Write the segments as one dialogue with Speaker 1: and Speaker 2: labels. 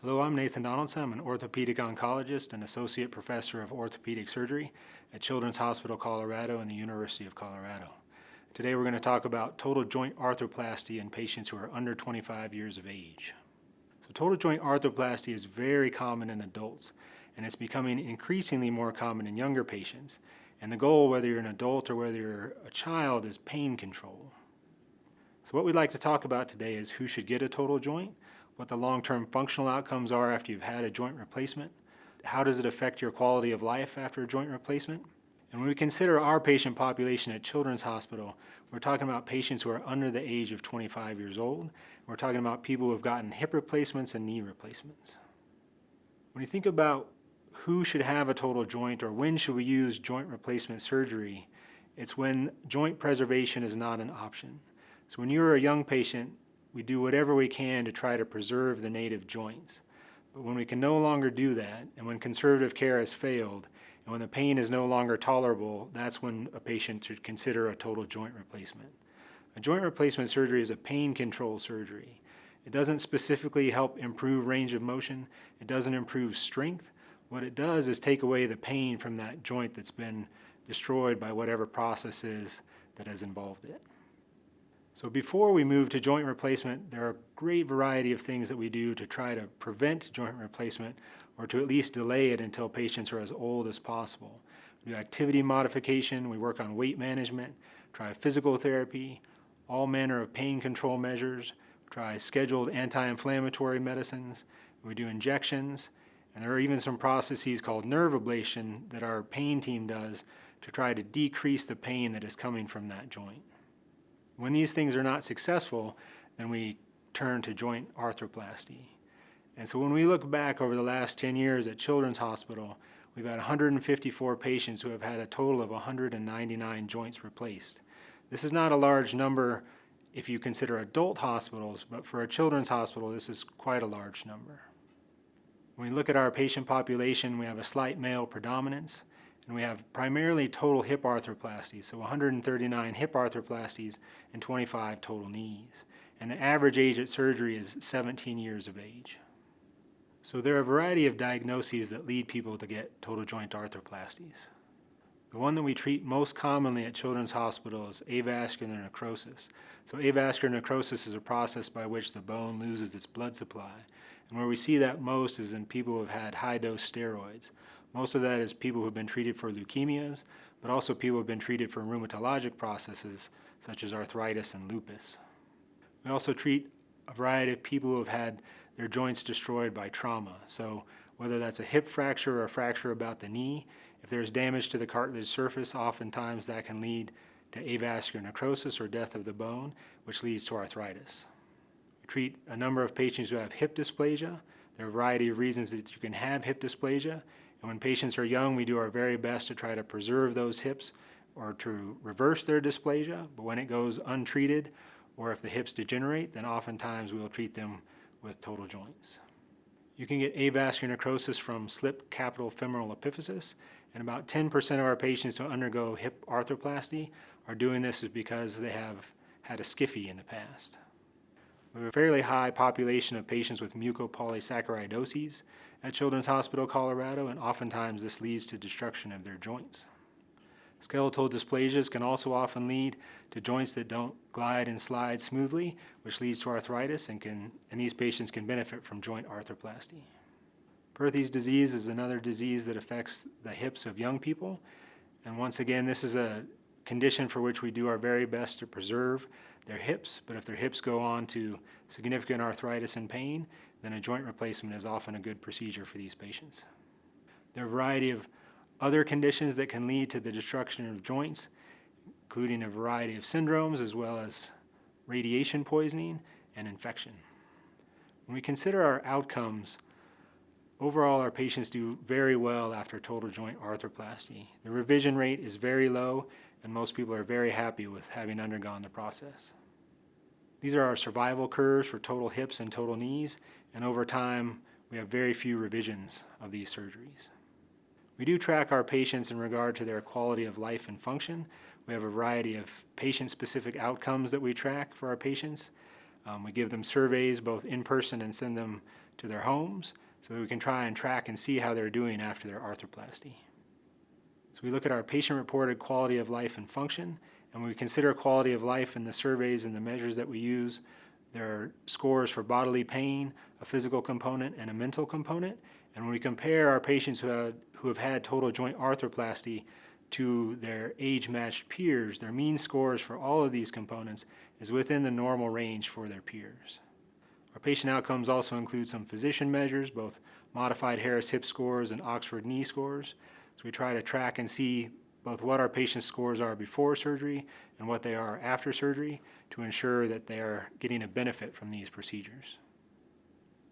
Speaker 1: Hello, I'm Nathan Donaldson. I'm an orthopedic oncologist and associate professor of orthopedic surgery at Children's Hospital Colorado and the University of Colorado. Today we're going to talk about total joint arthroplasty in patients who are under 25 years of age. So total joint arthroplasty is very common in adults, and it's becoming increasingly more common in younger patients. And the goal, whether you're an adult or whether you're a child, is pain control. So what we'd like to talk about today is who should get a total joint, what the long-term functional outcomes are after you've had a joint replacement, how does it affect your quality of life after a joint replacement. And when we consider our patient population at Children's Hospital, we're talking about patients who are under the age of 25 years old. We're talking about people who have gotten hip replacements and knee replacements. When you think about who should have a total joint or when should we use joint replacement surgery, it's when joint preservation is not an option. So when you're a young patient, we do whatever we can to try to preserve the native joints. But when we can no longer do that, and when conservative care has failed, and when the pain is no longer tolerable, that's when a patient should consider a total joint replacement. A joint replacement surgery is a pain control surgery. It doesn't specifically help improve range of motion. It doesn't improve strength. What it does is take away the pain from that joint that's been destroyed by whatever process is that has involved it. So before we move to joint replacement, there are a great variety of things that we do to try to prevent joint replacement or to at least delay it until patients are as old as possible. We do activity modification, we work on weight management, try physical therapy, all manner of pain control measures, try scheduled anti-inflammatory medicines, we do injections, and there are even some processes called nerve ablation that our pain team does to try to decrease the pain that is coming from that joint. When these things are not successful, then we turn to joint arthroplasty. And so when we look back over the last 10 years at Children's Hospital, we've had 154 patients who have had a total of 199 joints replaced. This is not a large number if you consider adult hospitals, but for a children's hospital, this is quite a large number. When we look at our patient population, we have a slight male predominance, and we have primarily total hip arthroplasties, so 139 hip arthroplasties and 25 total knees. And the average age at surgery is 17 years of age. So there are a variety of diagnoses that lead people to get total joint arthroplasties. The one that we treat most commonly at Children's Hospital is avascular necrosis. So avascular necrosis is a process by which the bone loses its blood supply. And where we see that most is in people who have had high-dose steroids. Most of that is people who have been treated for leukemias, but also people who have been treated for rheumatologic processes such as arthritis and lupus. We also treat a variety of people who have had their joints destroyed by trauma. So whether that's a hip fracture or a fracture about the knee, if there's damage to the cartilage surface, oftentimes that can lead to avascular necrosis or death of the bone, which leads to arthritis. We treat a number of patients who have hip dysplasia. There are a variety of reasons that you can have hip dysplasia. And when patients are young, we do our very best to try to preserve those hips or to reverse their dysplasia. But when it goes untreated, or if the hips degenerate, then oftentimes we will treat them with total joints. You can get avascular necrosis from slipped capital femoral epiphysis, and about 10% of our patients who undergo hip arthroplasty are doing this because they have had a skiffy in the past. We have a fairly high population of patients with mucopolysaccharidoses at Children's Hospital Colorado, and oftentimes this leads to destruction of their joints. Skeletal dysplasias can also often lead to joints that don't glide and slide smoothly, which leads to arthritis, and these patients can benefit from joint arthroplasty. Perthes disease is another disease that affects the hips of young people, and once again, this is a condition for which we do our very best to preserve their hips, but if their hips go on to significant arthritis and pain, then a joint replacement is often a good procedure for these patients. There are a variety of other conditions that can lead to the destruction of joints, including a variety of syndromes as well as radiation poisoning and infection. When we consider our outcomes, overall our patients do very well after total joint arthroplasty. The revision rate is very low, and most people are very happy with having undergone the process. These are our survival curves for total hips and total knees, and over time we have very few revisions of these surgeries. We do track our patients in regard to their quality of life and function. We have a variety of patient-specific outcomes that we track for our patients. We give them surveys both in person and send them to their homes so that we can try and track and see how they're doing after their arthroplasty. So we look at our patient-reported quality of life and function, and when we consider quality of life in the surveys and the measures that we use, there are scores for bodily pain, a physical component, and a mental component. And when we compare our patients who have had total joint arthroplasty to their age-matched peers, their mean scores for all of these components is within the normal range for their peers. Our patient outcomes also include some physician measures, both modified Harris hip scores and Oxford knee scores. So we try to track and see both what our patient's scores are before surgery and what they are after surgery to ensure that they are getting a benefit from these procedures.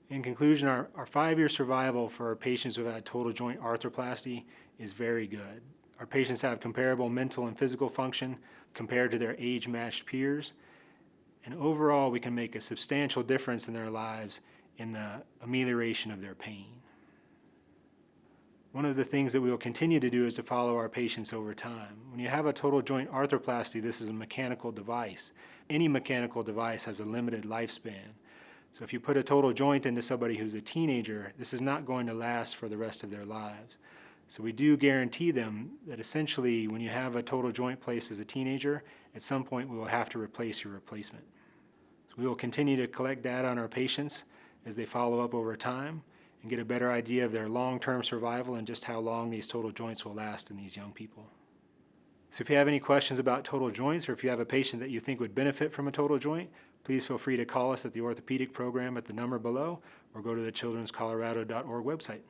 Speaker 1: In conclusion, our 5-year survival for our patients who have had total joint arthroplasty is very good. Our patients have comparable mental and physical function compared to their age-matched peers, and overall we can make a substantial difference in their lives in the amelioration of their pain. One of the things that we will continue to do is to follow our patients over time. When you have a total joint arthroplasty, this is a mechanical device. Any mechanical device has a limited lifespan. So if you put a total joint into somebody who's a teenager, this is not going to last for the rest of their lives. So we do guarantee them that essentially when you have a total joint placed as a teenager, at some point we will have to replace your replacement. So we will continue to collect data on our patients as they follow up over time and get a better idea of their long-term survival and just how long these total joints will last in these young people. So if you have any questions about total joints, or if you have a patient that you think would benefit from a total joint, please feel free to call us at the orthopedic program at the number below, or go to the childrenscolorado.org website.